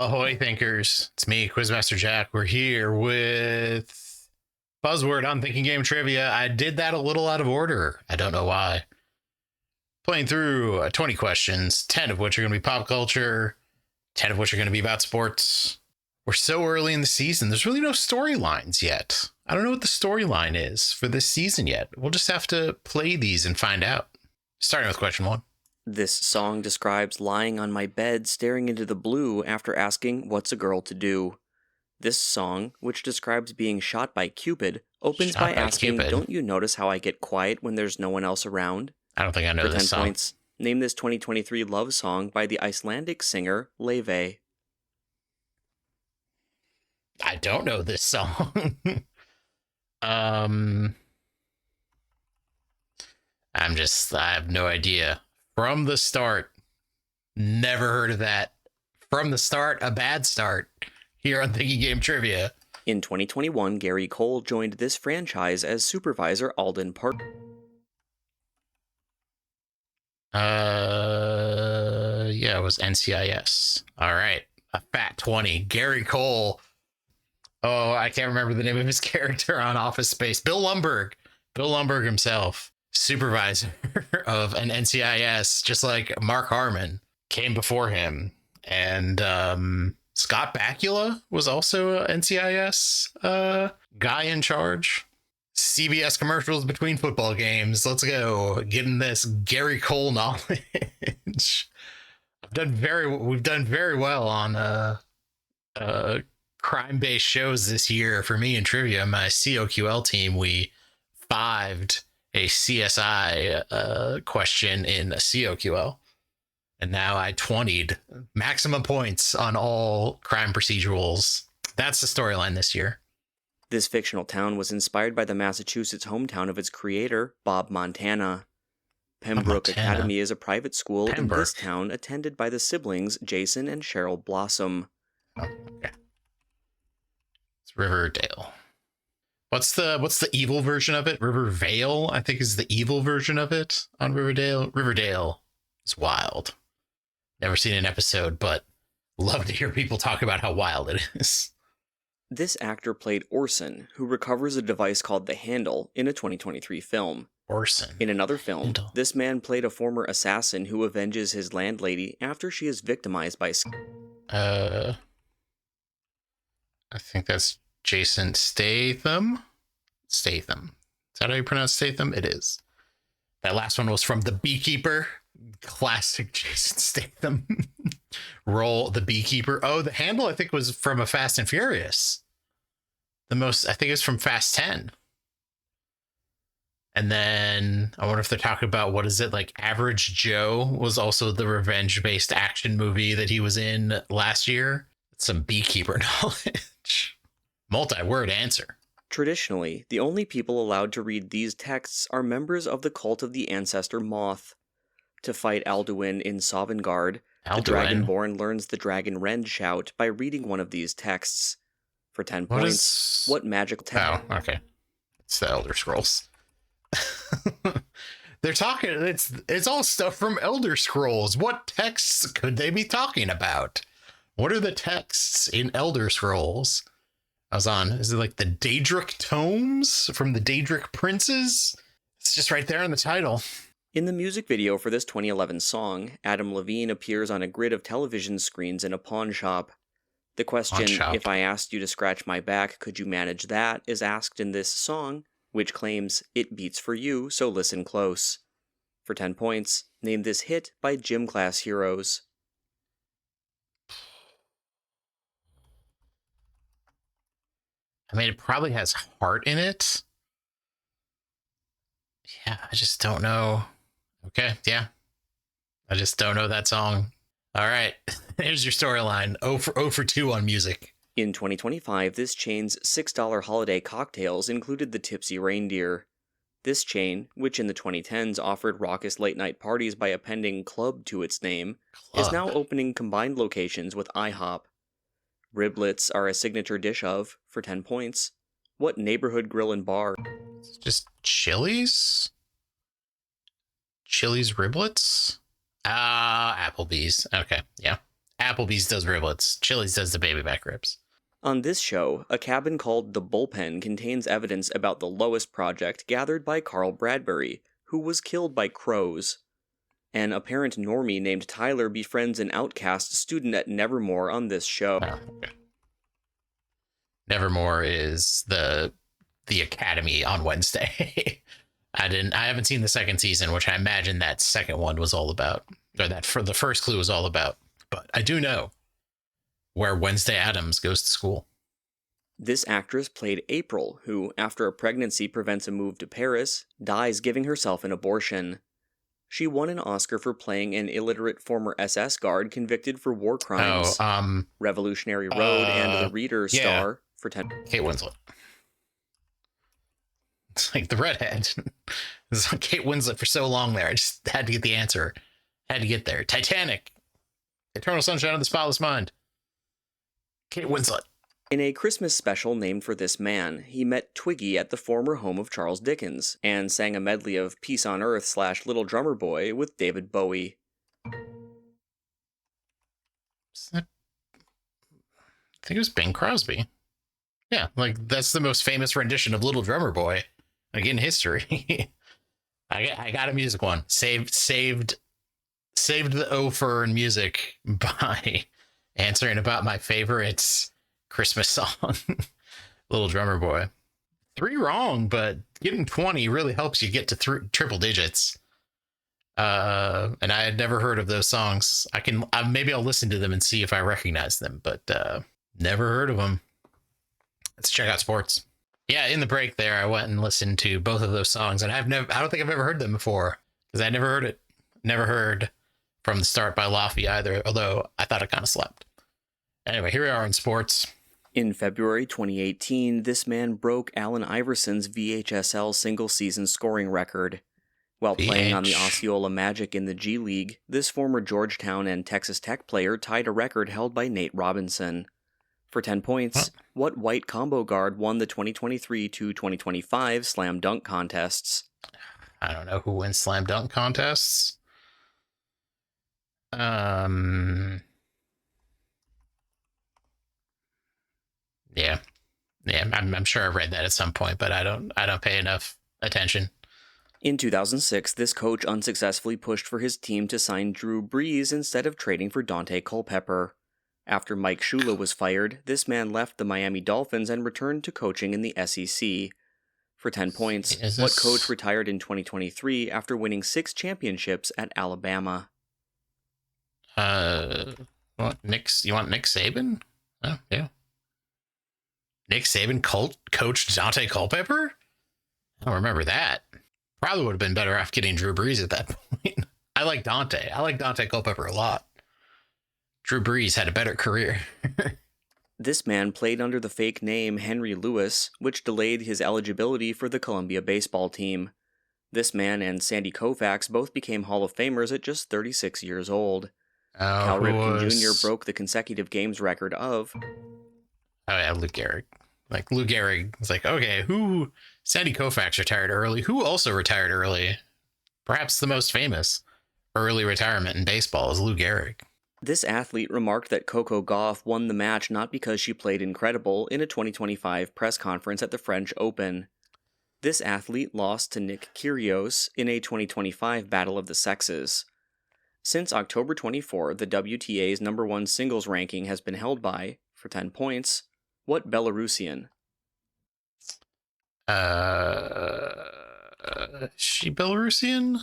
Ahoy, thinkers. It's me, Quizmaster Jack. We're here with Buzzword on Thinking Game Trivia. I did that a little out of order. I don't know why. Playing through 20 questions, 10 of which are going to be pop culture, 10 of which are going to be about sports. We're so early in the season, there's really no storylines yet. I don't know what the storyline is for this season yet. We'll just have to play these and find out. Starting with question 1. This song describes lying on my bed staring into the blue after asking, "What's a girl to do?" This song, which describes being shot by Cupid, opens by asking, "Don't you notice how I get quiet when there's no one else around?" I don't think I know this song. 10 points. Name this 2023 love song by the Icelandic singer Laufey. I don't know this song. I have no idea. From the start, never heard of that. From the start, a bad start here on Thinking Game Trivia. In 2021, Gary Cole joined this franchise as supervisor Alden Park. Yeah, it was NCIS. All right, a fat 20. Gary Cole. Oh, I can't remember the name of his character on Office Space. Bill Lumbergh. Bill Lumbergh himself. Supervisor of an NCIS, just like Mark Harmon came before him. And Scott Bakula was also a NCIS guy in charge. CBS commercials between football games. Let's go. Getting this Gary Cole knowledge. We've done very well on crime-based shows this year. For me in trivia, my COQL team, we 5'd a CSI question in a COQL, and now I 20'd maximum points on all crime procedurals. That's the storyline this year. This fictional town was inspired by the Massachusetts hometown of its creator, Bob Montana. Pembroke Academy is a private school in this town attended by the siblings Jason and Cheryl Blossom. Oh, okay. It's Riverdale. What's the evil version of it? Rivervale, I think, is the evil version of it on Riverdale. Riverdale is wild. Never seen an episode, but love to hear people talk about how wild it is. This actor played Orson, who recovers a device called the Handle in a 2023 film. Orson. In another film, this man played a former assassin who avenges his landlady after she is victimized by... I think that's Jason Statham. Statham. Is that how you pronounce Statham? It is. That last one was from The Beekeeper. Classic Jason Statham. Role, The Beekeeper. Oh, the Handle, I think, was from a Fast and Furious. I think it's from Fast 10. And then I wonder if they're talking about, what is it, like Average Joe was also the revenge-based action movie that he was in last year. Some Beekeeper knowledge. Multi-word answer. Traditionally, the only people allowed to read these texts are members of the cult of the ancestor Moth. To fight Alduin in Sovngarde, the Dragonborn learns the Dragon Rend shout by reading one of these texts. For 10 points, what magical text... Oh, okay. It's the Elder Scrolls. They're talking, it's all stuff from Elder Scrolls. What texts could they be talking about? What are the texts in Elder Scrolls? Is it like the Daedric Tomes from the Daedric Princes? It's just right there in the title. In the music video for this 2011 song, Adam Levine appears on a grid of television screens in a pawn shop. The question, "If I asked you to scratch my back, could you manage that?" is asked in this song, which claims, "It beats for you, so listen close." For 10 points, name this hit by Gym Class Heroes. I mean, it probably has heart in it. Yeah, I just don't know. Okay, yeah. I just don't know that song. All right, here's your storyline. 0 for 2 on music. In 2025, this chain's $6 holiday cocktails included the Tipsy Reindeer. This chain, which in the 2010s offered raucous late-night parties by appending club to its name, is now opening combined locations with IHOP. Riblets are a signature dish of, for 10 points, what neighborhood grill and bar? It's just Chili's? Chili's Riblets? Applebee's. Okay, yeah. Applebee's does riblets. Chili's does the baby back ribs. On this show, a cabin called The Bullpen contains evidence about the Lois Project gathered by Carl Bradbury, who was killed by crows. An apparent normie named Tyler befriends an outcast student at Nevermore on this show. Oh, okay. Nevermore is the Academy on Wednesday. I haven't seen the second season, which I imagine that second one was all about, or that for the first clue was all about. But I do know where Wednesday Addams goes to school. This actress played April, who, after a pregnancy prevents a move to Paris, dies giving herself an abortion. She won an Oscar for playing an illiterate former SS guard convicted for war crimes. Revolutionary Road and The Reader star for 10. Kate Winslet. It's like the redhead. It's like Kate Winslet for so long there. I just had to get the answer. Had to get there. Titanic. Eternal Sunshine of the Spotless Mind. Kate Winslet. In a Christmas special named for this man, he met Twiggy at the former home of Charles Dickens, and sang a medley of Peace on Earth / Little Drummer Boy with David Bowie. I think it was Bing Crosby. Yeah, like that's the most famous rendition of Little Drummer Boy, like in history. I got a music one. Saved the O for in music by answering about my favorite Christmas song, Little Drummer Boy. 3 wrong, but getting 20 really helps you get to triple digits. And I had never heard of those songs. Maybe I'll listen to them and see if I recognize them, but never heard of them. Let's check out sports. Yeah, in the break there, I went and listened to both of those songs, and I don't think I've ever heard them before, because I never heard it. Never heard From the Start by Laffy either, although I thought it kind of slept. Anyway, here we are in sports. In February 2018, this man broke Allen Iverson's VHSL single-season scoring record. While playing on the Osceola Magic in the G League, this former Georgetown and Texas Tech player tied a record held by Nate Robinson. For 10 points, what white combo guard won the 2023 to 2025 slam dunk contests? I don't know who wins slam dunk contests. Yeah, I'm sure I've read that at some point, but I don't pay enough attention. In 2006, this coach unsuccessfully pushed for his team to sign Drew Brees instead of trading for Dante Culpepper. After Mike Shula was fired, this man left the Miami Dolphins and returned to coaching in the SEC. For 10 points, what coach retired in 2023 after winning 6 championships at Alabama? You want Nick Saban? Oh, yeah. Nick Saban coached Dante Culpepper? I don't remember that. Probably would have been better off getting Drew Brees at that point. I like Dante Culpepper a lot. Drew Brees had a better career. This man played under the fake name Henry Lewis, which delayed his eligibility for the Columbia baseball team. This man and Sandy Koufax both became Hall of Famers at just 36 years old. Cal Ripken Jr. broke the consecutive games record of... Oh yeah, Lou Gehrig. Like Lou Gehrig was like, okay, Sandy Koufax retired early. Who also retired early? Perhaps the most famous early retirement in baseball is Lou Gehrig. This athlete remarked that Coco Gauff won the match not because she played incredible in a 2025 press conference at the French Open. This athlete lost to Nick Kyrgios in a 2025 Battle of the Sexes. Since October 24, the WTA's #1 singles ranking has been held by, for 10 points, what Belarusian? She Belarusian?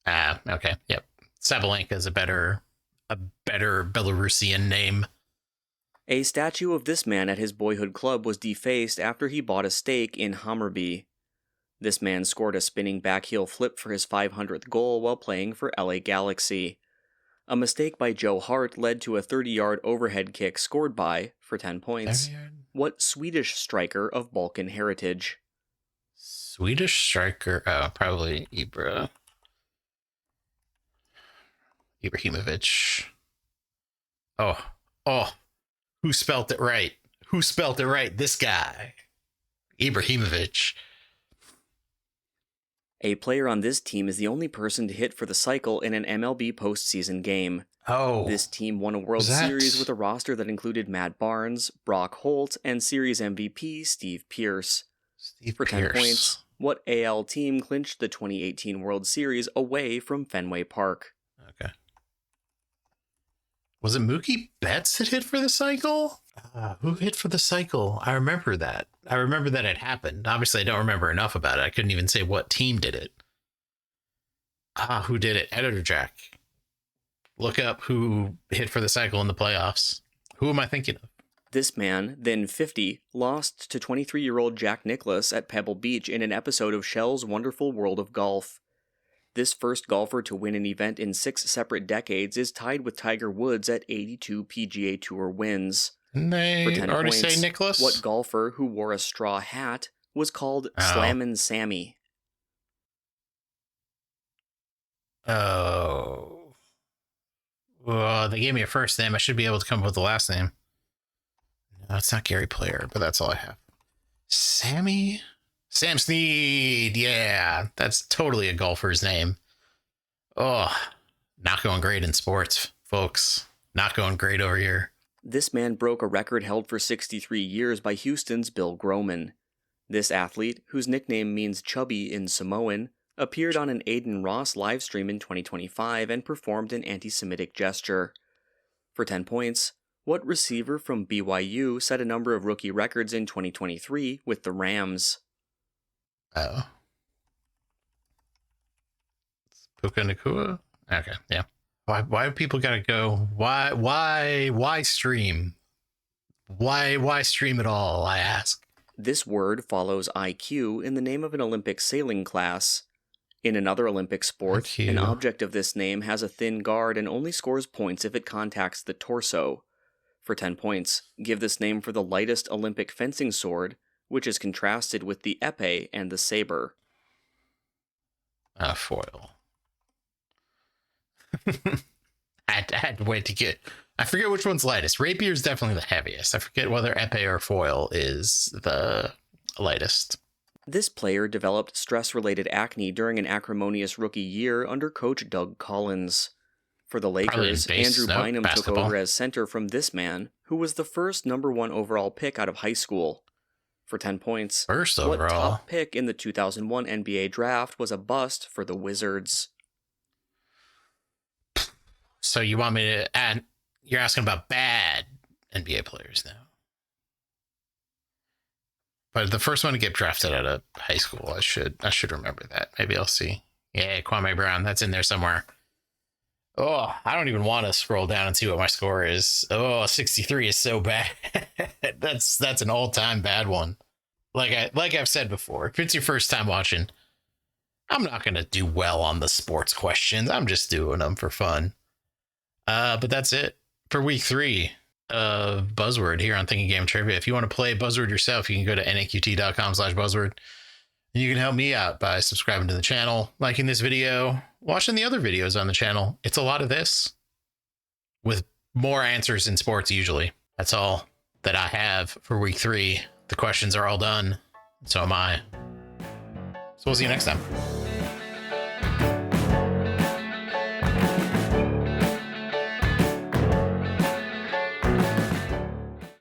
Okay, yep. Sabalenka is a better Belarusian name. A statue of this man at his boyhood club was defaced after he bought a stake in Hammarby. This man scored a spinning backheel flip for his 500th goal while playing for LA Galaxy. A mistake by Joe Hart led to a 30-yard overhead kick scored by, for 10 points, what Swedish striker of Balkan heritage? Swedish striker? Oh, probably Ibrahimovic. Oh, who spelt it right? This guy. Ibrahimovic. A player on this team is the only person to hit for the cycle in an MLB postseason game. Oh, This team won a World was that- Series with a roster that included Matt Barnes, Brock Holt, and Series MVP Steve Pearce. Steve For 10 Pearce. points, what AL team clinched the 2018 World Series away from Fenway Park? Okay. Was it Mookie Betts that hit for the cycle? Who hit for the cycle? I remember that. I remember that it happened. Obviously, I don't remember enough about it. I couldn't even say what team did it. Who did it? Editor Jack. Look up who hit for the cycle in the playoffs. Who am I thinking of? This man, then 50, lost to 23-year-old Jack Nicklaus at Pebble Beach in an episode of Shell's Wonderful World of Golf. This first golfer to win an event in 6 separate decades is tied with Tiger Woods at 82 PGA Tour wins. Didn't they For 10 already points, say Nicholas? what golfer who wore a straw hat was called Oh. Slammin' Sammy? Oh. Well, they gave me a first name. I should be able to come up with the last name. No, it's not Gary Player, but that's all I have. Sammy? Sam Snead. Yeah, that's totally a golfer's name. Oh, not going great in sports, folks. Not going great over here. This man broke a record held for 63 years by Houston's Bill Groman. This athlete, whose nickname means chubby in Samoan, appeared on an Aiden Ross livestream in 2025 and performed an anti-Semitic gesture. For 10 points, what receiver from BYU set a number of rookie records in 2023 with the Rams? Oh. Puka Nakua? Okay, yeah. Why have people gotta go? Why stream? Why stream at all, I ask? This word follows IQ in the name of an Olympic sailing class. In another Olympic sport, IQ. an object of this name has a thin guard and only scores points if it contacts the torso. For 10 points, give this name for the lightest Olympic fencing sword, which is contrasted with the epee and the saber. Foil. I had to wait to get. I forget which one's lightest. Rapier is definitely the heaviest. I forget whether epee or foil is the lightest. This player developed stress-related acne during an acrimonious rookie year under coach Doug Collins. For the Lakers, Andrew Bynum took over as center from this man, who was the first number 1 overall pick out of high school. For 10 points, First what overall. top pick in the 2001 NBA draft was a bust for the Wizards? So you want me to add? You're asking about bad NBA players now. But the first one to get drafted out of high school, I should remember that. Maybe I'll see. Yeah, Kwame Brown, that's in there somewhere. Oh, I don't even want to scroll down and see what my score is. Oh, 63 is so bad. that's an all-time bad one. Like I've said before, if it's your first time watching, I'm not gonna do well on the sports questions. I'm just doing them for fun. But that's it for week 3 of Buzzword here on Thinking Game Trivia. If you want to play Buzzword yourself, you can go to naqt.com/Buzzword. And you can help me out by subscribing to the channel, liking this video, watching the other videos on the channel. It's a lot of this with more answers in sports usually. That's all that I have for week 3. The questions are all done. So am I. So we'll see you next time.